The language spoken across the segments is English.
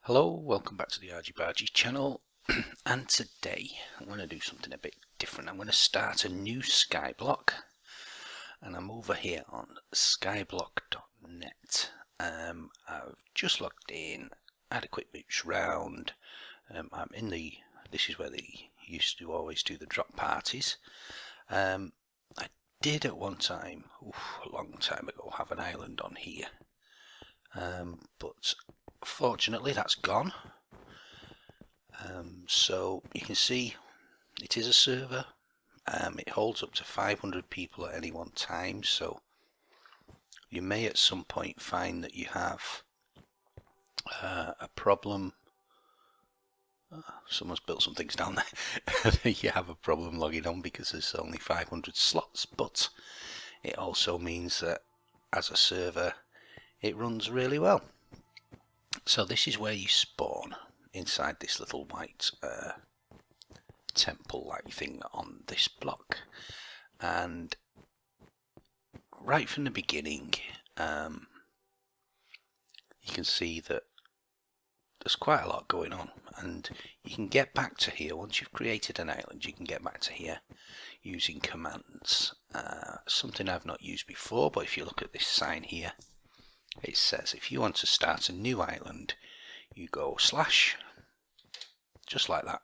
Hello, welcome back to the Rgbargeee channel. And today I'm going to do something a bit different. I'm going to start a new skyblock, and I'm over here on skyblock.net. I've just logged in, had a quick mooch round. I'm in this is where they used to always do the drop parties. I did at one time, a long time ago, have an island on here, but fortunately that's gone. So you can see it is a server. It holds up to 500 people at any one time, so you may at some point find that you have a problem. Someone's built some things down there. You have a problem logging on because there's only 500 slots, but it also means that as a server it runs really well. So this is where you spawn, inside this little white temple-like thing on this block. And right from the beginning, you can see that there's quite a lot going on, and you can get back to here once you've created an island. You can get back to here using commands, something I've not used before, but if you look at this sign here, it says if you want to start a new island, you go slash, just like that,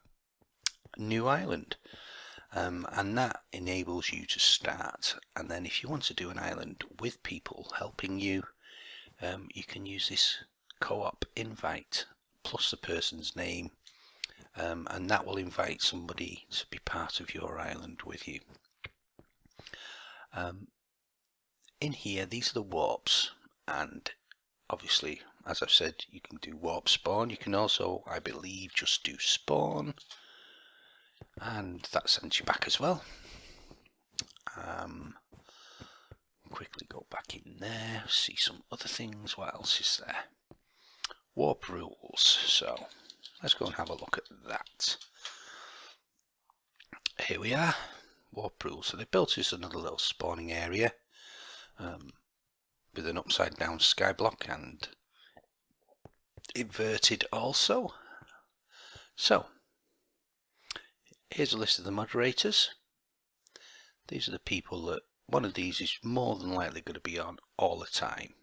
new island, and that enables you to start. And then if you want to do an island with people helping you, you can use this co-op invite plus the person's name, and that will invite somebody to be part of your island with you. In here, these are the warps, and obviously, as I've said, you can do warp spawn. You can also, I believe, just do spawn, and that sends you back as well. Quickly go back in there, see some other things. What else is there? Warp rules. So let's go and have a look at that. Here we are. Warp rules. So they built us another little spawning area with an upside down skyblock and inverted also. So here's a list of the moderators. These are the people that one of these is more than likely going to be on all the time.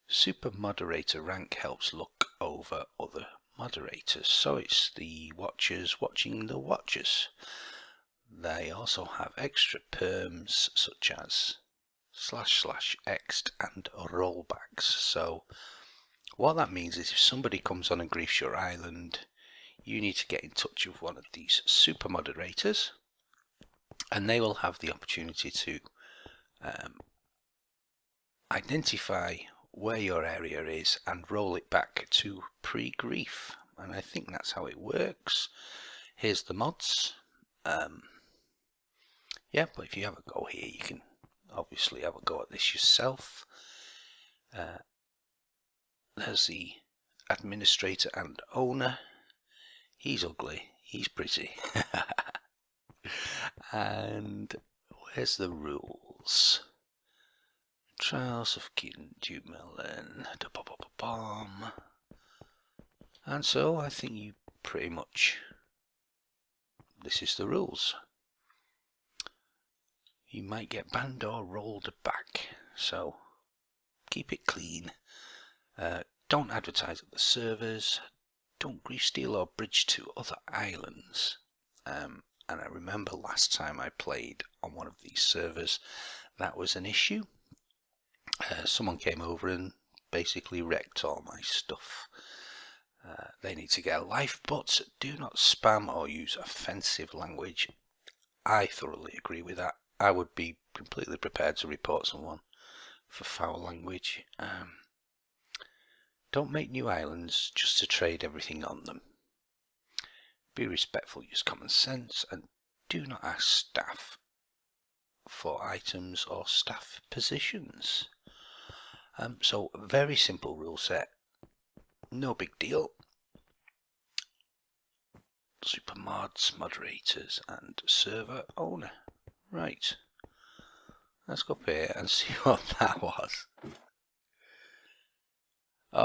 Super moderator rank helps look over other moderators, so it's the watchers watching the watchers. They also have extra perms such as //ext and rollbacks. So what that means is if somebody comes on and griefs your island, you need to get in touch with one of these super moderators, and they will have the opportunity to identify where your area is and roll it back to pre-grief. And I think that's how it works. Here's the mods. Yeah, but if you have a go here, you can obviously have a go at this yourself. There's the administrator and owner. He's ugly, he's pretty. And where's the rules? Trials of King Dumelin, bomb. And so I think you pretty much, this is the rules. You might get banned or rolled back, so keep it clean. Don't advertise at the servers. Don't grief steal or bridge to other islands. And I remember last time I played on one of these servers, that was an issue. Someone came over and basically wrecked all my stuff. They need to get a life, but do not spam or use offensive language. I thoroughly agree with that. I would be completely prepared to report someone for foul language. Don't make new islands just to trade everything on them. Be respectful, use common sense, and do not ask staff for items or staff positions. So very simple rule set, no big deal. Super mods, moderators, and server owner. Right, let's go up here and see what that was.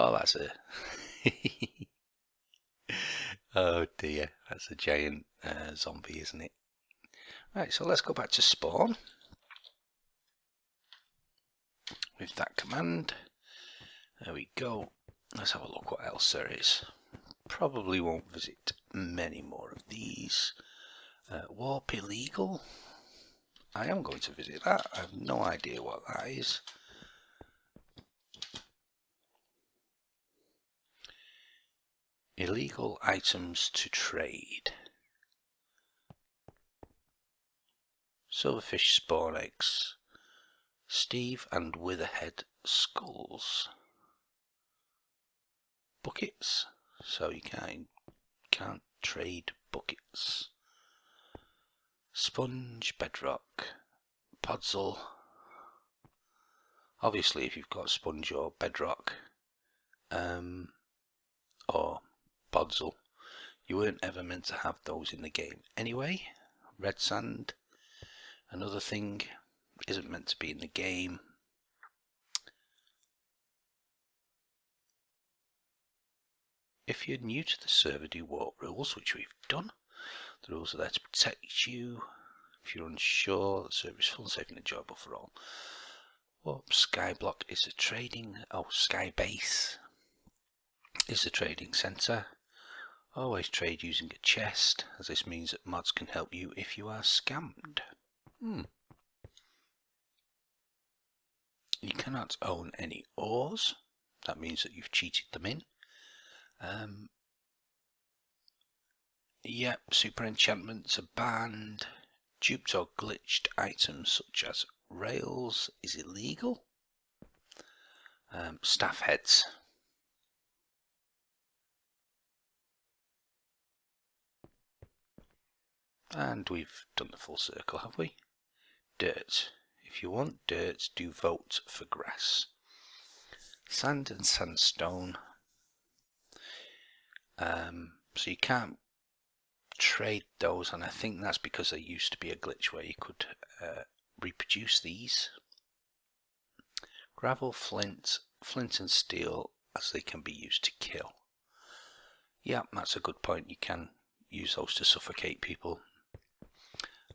Oh, that's a... Oh dear, that's a giant zombie, isn't it? Right, so let's go back to spawn. With that command. There we go. Let's have a look what else there is. Probably won't visit many more of these. Warp illegal. I am going to visit that. I have no idea what that is. Illegal items to trade. Silverfish spawn eggs. Steve and Witherhead skulls. Buckets. So you can't trade buckets. Sponge, bedrock, podzol. Obviously, if you've got sponge or bedrock, or podzol, you weren't ever meant to have those in the game anyway. Red sand, another thing, isn't meant to be in the game. If you're new to the server, do warp rules, which we've done. The rules are there to protect you. If you're unsure, the server is full and safe and enjoyable for all. Warp skyblock is a trading... Oh, skybase is a trading centre. Always trade using a chest, as this means that mods can help you if you are scammed. You cannot own any ores. That means that you've cheated them in. Yep, super enchantments are banned. Duped or glitched items such as rails is illegal. Staff heads. And we've done the full circle, have we? Dirt. If you want dirt, do vote for grass. Sand and sandstone. So you can't trade those, and I think that's because there used to be a glitch where you could reproduce these. Gravel, flint and steel, as they can be used to kill. Yeah, that's a good point. You can use those to suffocate people.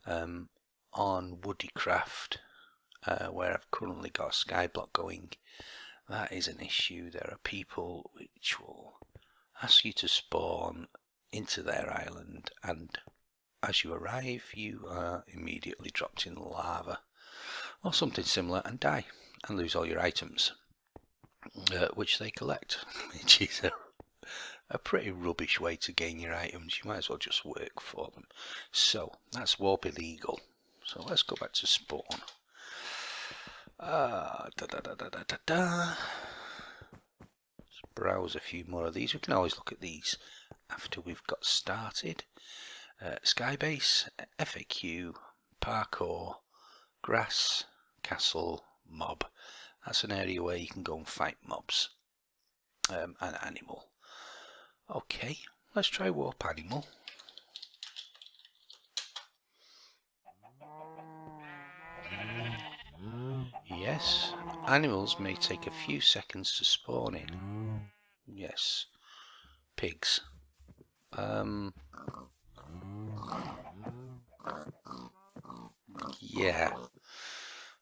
On Woodycraft, where I've currently got a skyblock going, that is an issue. There are people which will ask you to spawn into their island, and as you arrive you are immediately dropped in lava or something similar and die and lose all your items, which they collect, which is a pretty rubbish way to gain your items. You might as well just work for them. So that's warp illegal. So let's go back to spawn. Let's browse a few more of these. We can always look at these after we've got started. Skybase, FAQ, parkour, grass, castle, mob. That's an area where you can go and fight mobs. An animal. Okay, let's try warp animal. Yes, animals may take a few seconds to spawn in. Yes, pigs. Yeah,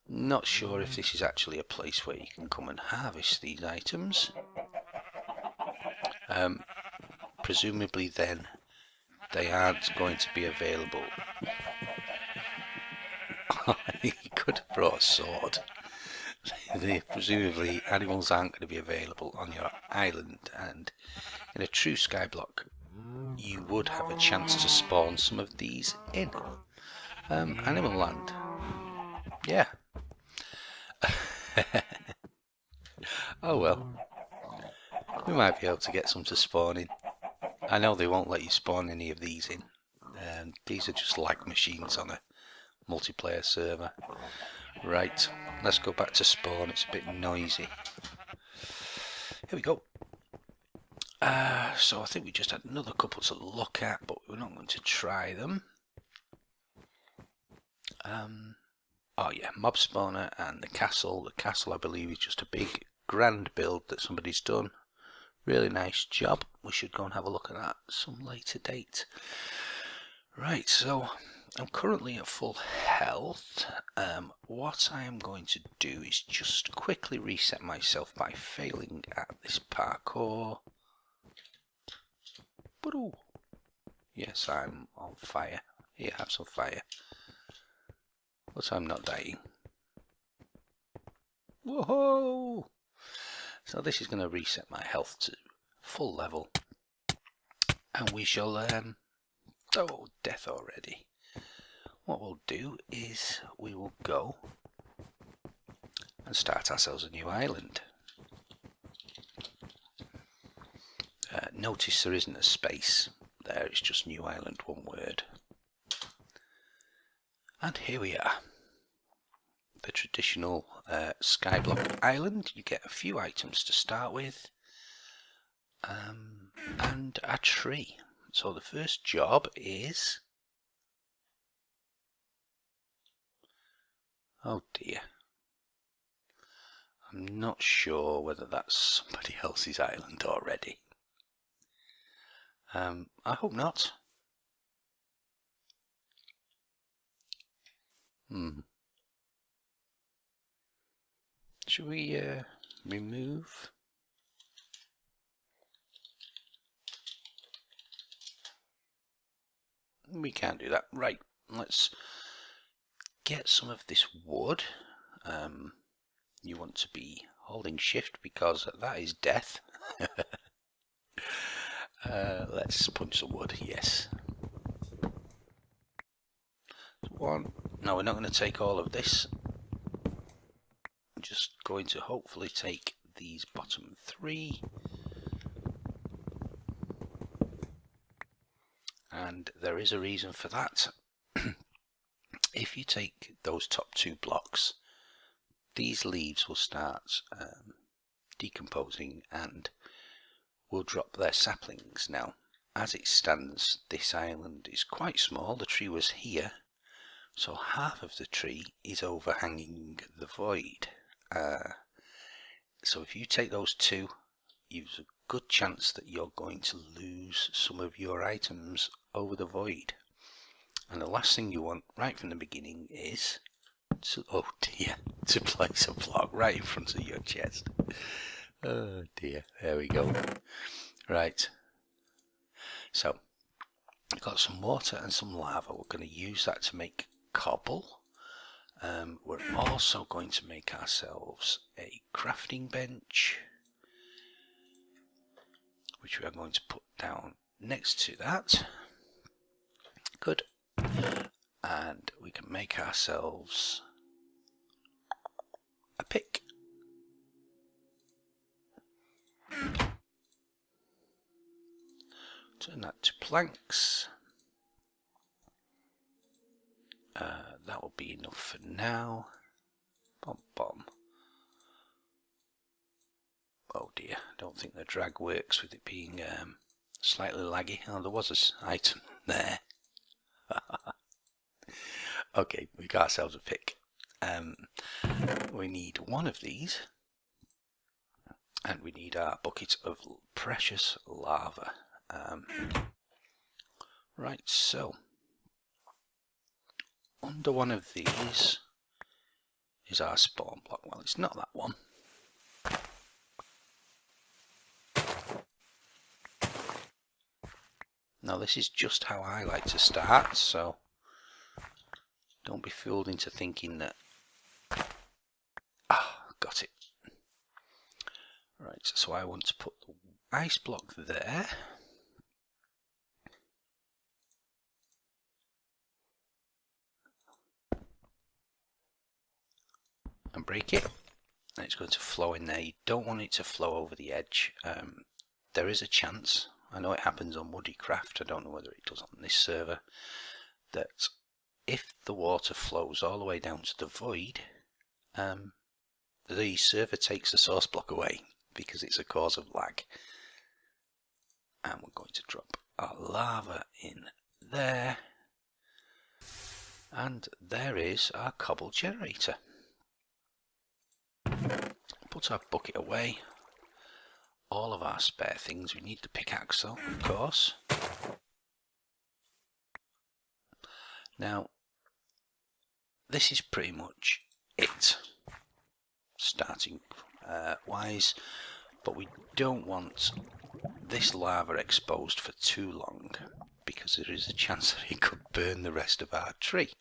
not sure if this is actually a place where you can come and harvest these items. Presumably then they aren't going to be available. He could have brought a sword. Presumably animals aren't going to be available on your island, and in a true skyblock you would have a chance to spawn some of these in. Animal land. Yeah. Oh well. We might be able to get some to spawn in. I know they won't let you spawn any of these in. These are just lag machines on a multiplayer server. Right, let's go back to spawn. It's a bit noisy. Here we go. So I think we just had another couple to look at, but we're not going to try them. Oh yeah, mob spawner and the castle. The castle, I believe, is just a big grand build that somebody's done. Really nice job. We should go and have a look at that some later date. Right, so I'm currently at full health. What I am going to do is just quickly reset myself by failing at this parkour. Yes, I'm on fire. Here, have some fire. But I'm not dying. Whoa! So this is going to reset my health to full level. And we shall, oh, death already. What we'll do is we will go and start ourselves a new island. Notice there isn't a space there, it's just new island, one word. And here we are. The traditional skyblock island. You get a few items to start with, and a tree. So the first job is, oh dear, I'm not sure whether that's somebody else's island already. I hope not. Should we remove? We can't do that. Right, let's get some of this wood. You want to be holding shift because that is death. Let's punch some wood, yes. One. No, we're not going to take all of this. I'm just going to hopefully take these bottom three. And there is a reason for that. If you take those top two blocks, these leaves will start decomposing and will drop their saplings. Now, as it stands, this island is quite small. The tree was here, so half of the tree is overhanging the void. So if you take those two, you've a good chance that you're going to lose some of your items over the void. And the last thing you want right from the beginning is to, oh dear, to place a block right in front of your chest. Oh dear, there we go. Right, so I've got some water and some lava. We're going to use that to make cobble. We're also going to make ourselves a crafting bench, which we are going to put down next to that. Good. And we can make ourselves a pick. Turn that to planks. That will be enough for now. Bom bom. Oh dear, I don't think the drag works with it being slightly laggy. Oh, there was an item there. Okay, we got ourselves a pick. We need one of these, and we need our bucket of precious lava. Right, so under one of these is our spawn block. Well, it's not that one. Now this is just how I like to start, so don't be fooled into thinking that... Ah, got it. Right, so I want to put the ice block there. And break it. And it's going to flow in there. You don't want it to flow over the edge. There is a chance, I know it happens on Woodcraft, I don't know whether it does on this server, that if the water flows all the way down to the void, the server takes the source block away because it's a cause of lag. And we're going to drop our lava in there, and there is our cobble generator. Put our bucket away. all of our spare things. We need the pickaxe though, of course. Now, this is pretty much it, starting wise, but we don't want this lava exposed for too long, because there is a chance that it could burn the rest of our tree.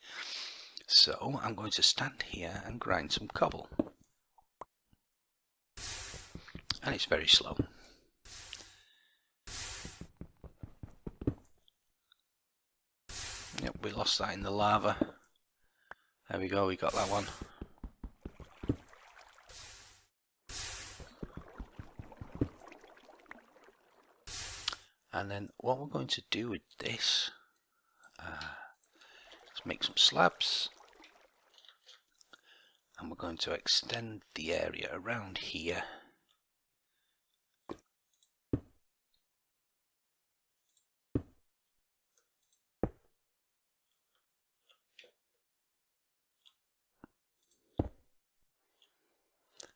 So I'm going to stand here and grind some cobble. And it's very slow. Yep, we lost that in the lava. There we go, we got that one. And then what we're going to do with this, let's make some slabs. And we're going to extend the area around here.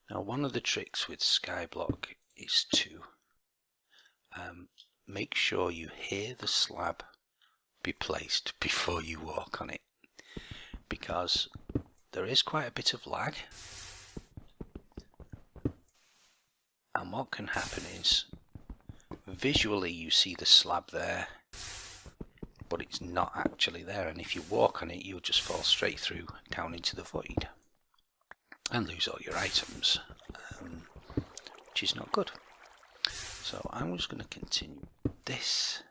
Now, one of the tricks with skyblock is to make sure you hear the slab be placed before you walk on it, because there is quite a bit of lag, and what can happen is visually you see the slab there, but it's not actually there, and if you walk on it you'll just fall straight through down into the void and lose all your items, which is not good. So I'm just going to continue this.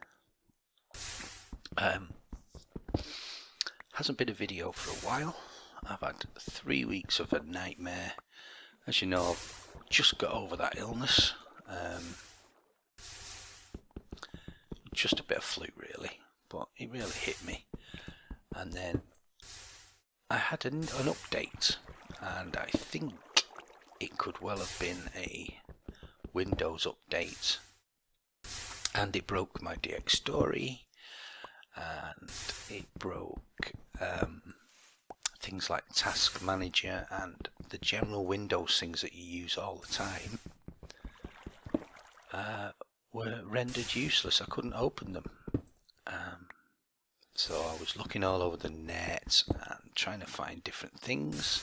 Hasn't been a video for a while. I've had 3 weeks of a nightmare. As you know, I've just got over that illness. Just a bit of flu really, but it really hit me. And then I had an update, and I think it could well have been a Windows update, and it broke my DX story, and it broke things like Task Manager and the general Windows things that you use all the time were rendered useless. I couldn't open them. So I was looking all over the net and trying to find different things.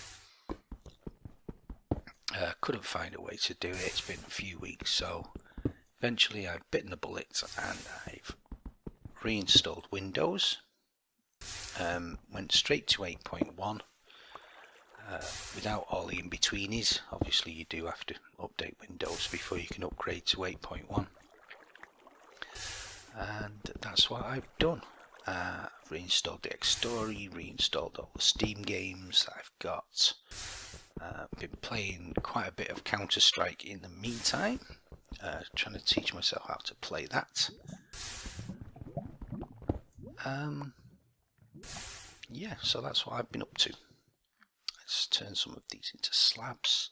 Couldn't find a way to do it. It's been a few weeks, so eventually I've bitten the bullet and I've reinstalled Windows. Went straight to 8.1 without all the in-betweenies. Obviously you do have to update Windows before you can upgrade to 8.1, and that's what I've done. I've reinstalled DX story, reinstalled all the Steam games that I've got. Been playing quite a bit of Counter-Strike in the meantime, trying to teach myself how to play that. Yeah, so that's what I've been up to. Let's turn some of these into slabs.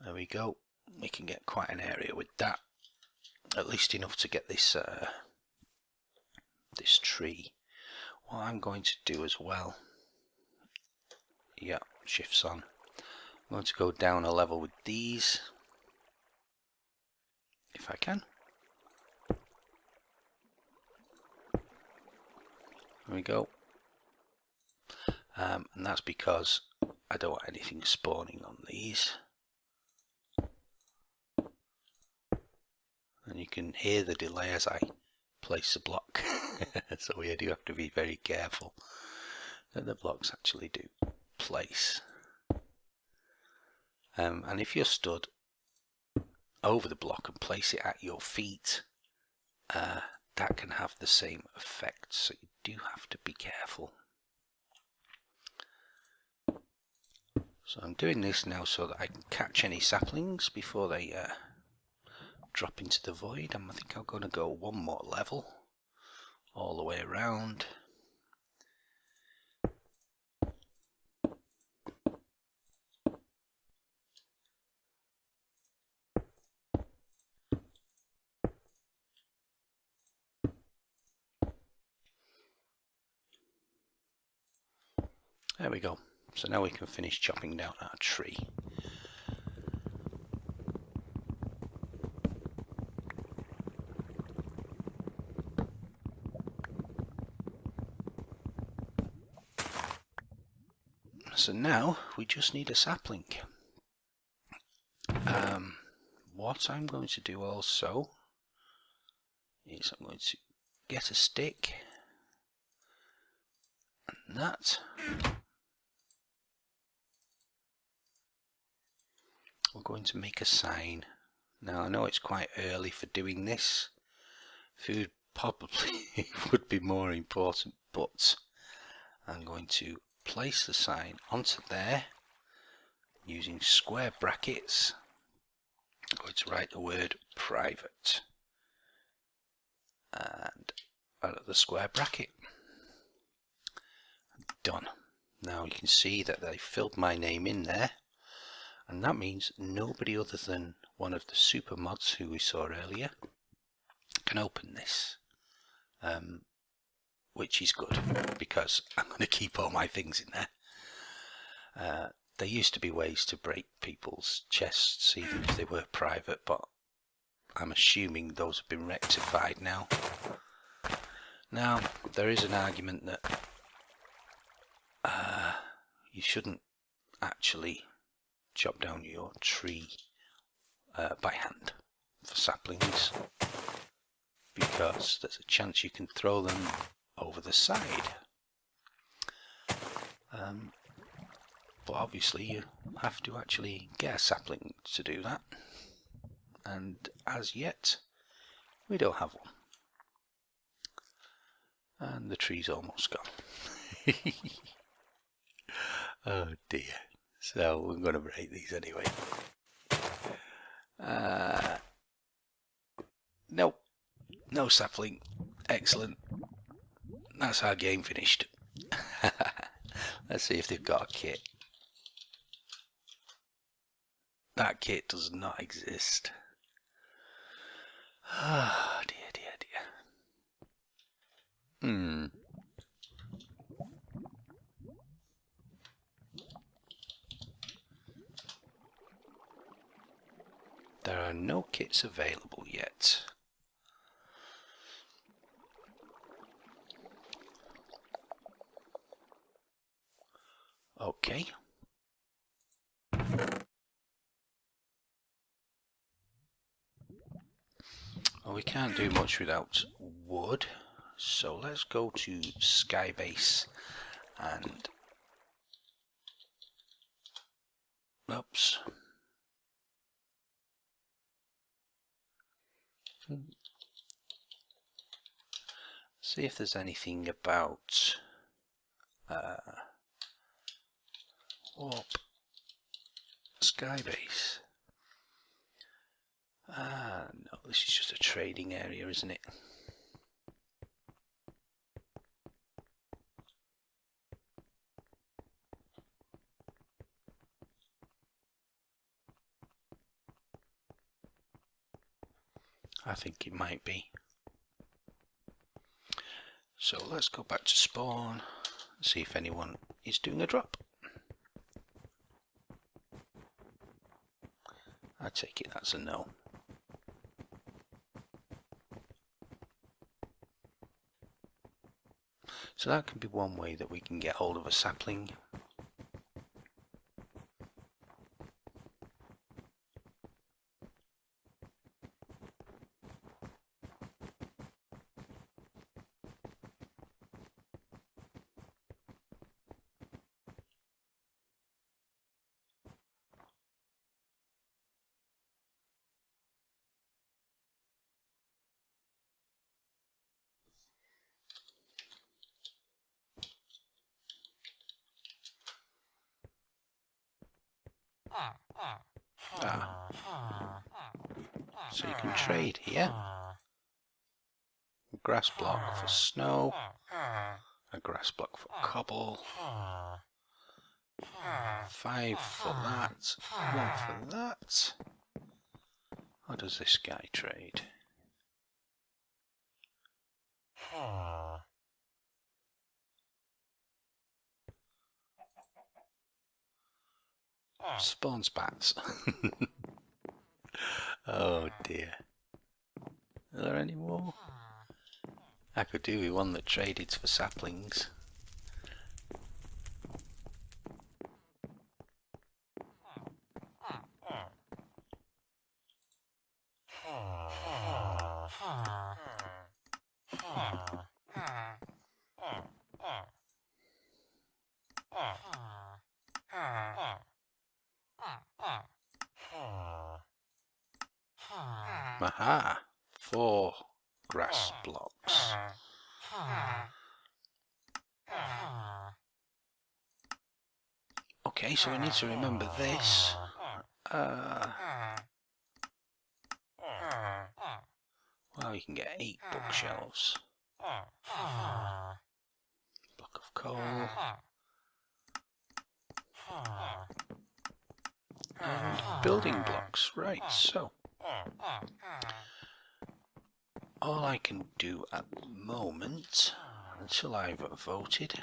There we go. We can get quite an area with that, at least enough to get this this tree. What I'm going to do as well, yeah, shifts on. I'm going to go down a level with these, if I can. There we go. And that's because I don't want anything spawning on these. And you can hear the delay as I place the block. So we do have to be very careful that the blocks actually do place. And if you're stood over the block and place it at your feet, that can have the same effect, so you do have to be careful. So I'm doing this now so that I can catch any saplings before they drop into the void. And I think I'm going to go one more level all the way around. There we go. So now we can finish chopping down our tree. So now we just need a sapling. What I'm going to do also is I'm going to get a stick and that. We're going to make a sign. Now I know it's quite early for doing this. Food probably would be more important, but I'm going to place the sign onto there using square brackets. I'm going to write the word private and out of the square bracket. Done. Now you can see that they filled my name in there, and that means nobody other than one of the super mods who we saw earlier can open this, which is good because I'm going to keep all my things in there. There used to be ways to break people's chests even if they were private, but I'm assuming those have been rectified now. Now there is an argument that you shouldn't actually chop down your tree by hand for saplings, because there's a chance you can throw them over the side. But obviously you have to actually get a sapling to do that, and as yet we don't have one, and the tree's almost gone. Oh dear. So we're going to break these anyway. Nope, no sapling. Excellent. That's our game finished. Let's see if they've got a kit. That kit does not exist. Ah, dear, dear, dear. There are no kits available yet. Okay. Well, we can't do much without wood, so let's go to Skybase and oops. See if there's anything about warp Skybase. No, this is just a trading area, isn't it? I think it might be. So let's go back to spawn, see if anyone is doing a drop. I take it that's a no. So that can be one way that we can get hold of a sapling. So you can trade here. A grass block for snow, a grass block for cobble, 5 for that, 1 for that. How does this guy trade? Spawns bats. Oh dear. Are there any more? I could do with one that traded for saplings. Aha! 4 grass blocks. Okay, so we need to remember this. Well, you can get 8 bookshelves. Block of coal. And building blocks. Right, so all I can do at the moment, until I've voted,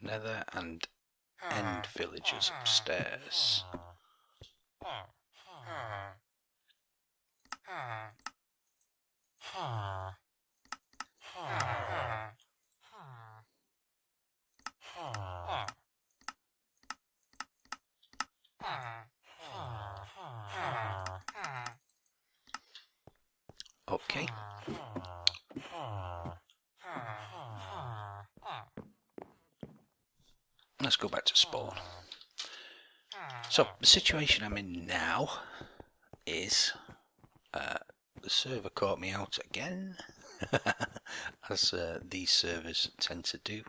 Nether and End villagers upstairs. Okay. Let's go back to spawn. So, the situation I'm in now is the server caught me out again, as these servers tend to do,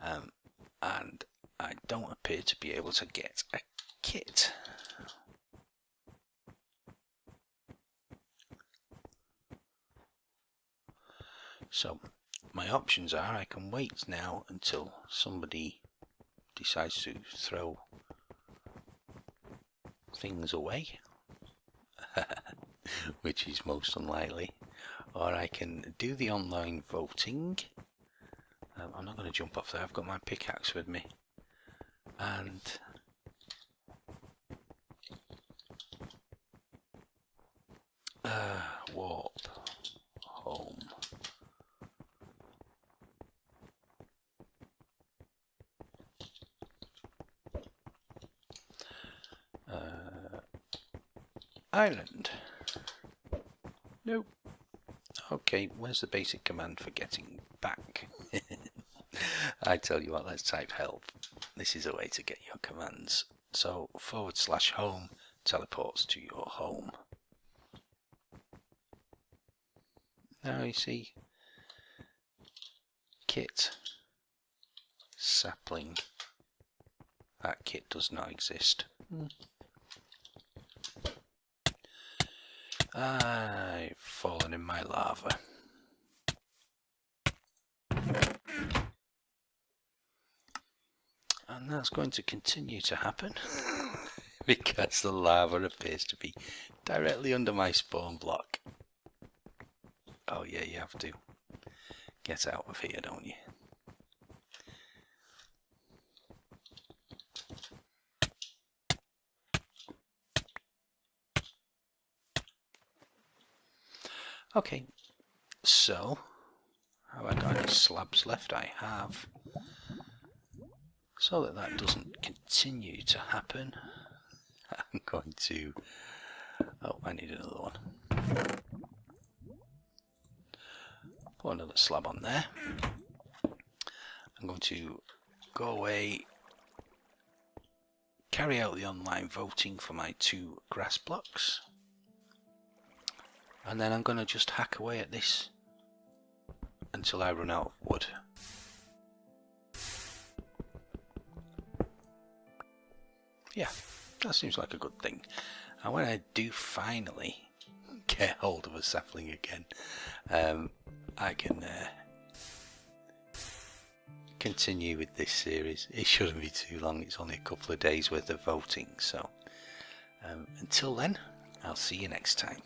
and I don't appear to be able to get a kit. So my options are I can wait now until somebody decides to throw things away, which is most unlikely, or I can do the online voting. I'm not going to jump off there, I've got my pickaxe with me, and warp home. Island. Nope. Okay, where's the basic command for getting back? I tell you what, let's type help. This is a way to get your commands. So /home teleports to your home. Now you see, kit, sapling, that kit does not exist. I've fallen in my lava. And that's going to continue to happen because the lava appears to be directly under my spawn block. Oh yeah, you have to get out of here, don't you? Okay, so have I got any slabs left? I have. So that that doesn't continue to happen, I'm going to... Oh, I need another one. Put another slab on there. I'm going to go away, carry out the online voting for my 2 grass blocks, and then I'm going to just hack away at this until I run out of wood. Yeah, that seems like a good thing. And when I do finally get hold of a sapling again, I can continue with this series. It shouldn't be too long, it's only a couple of days worth of voting, so until then, I'll see you next time.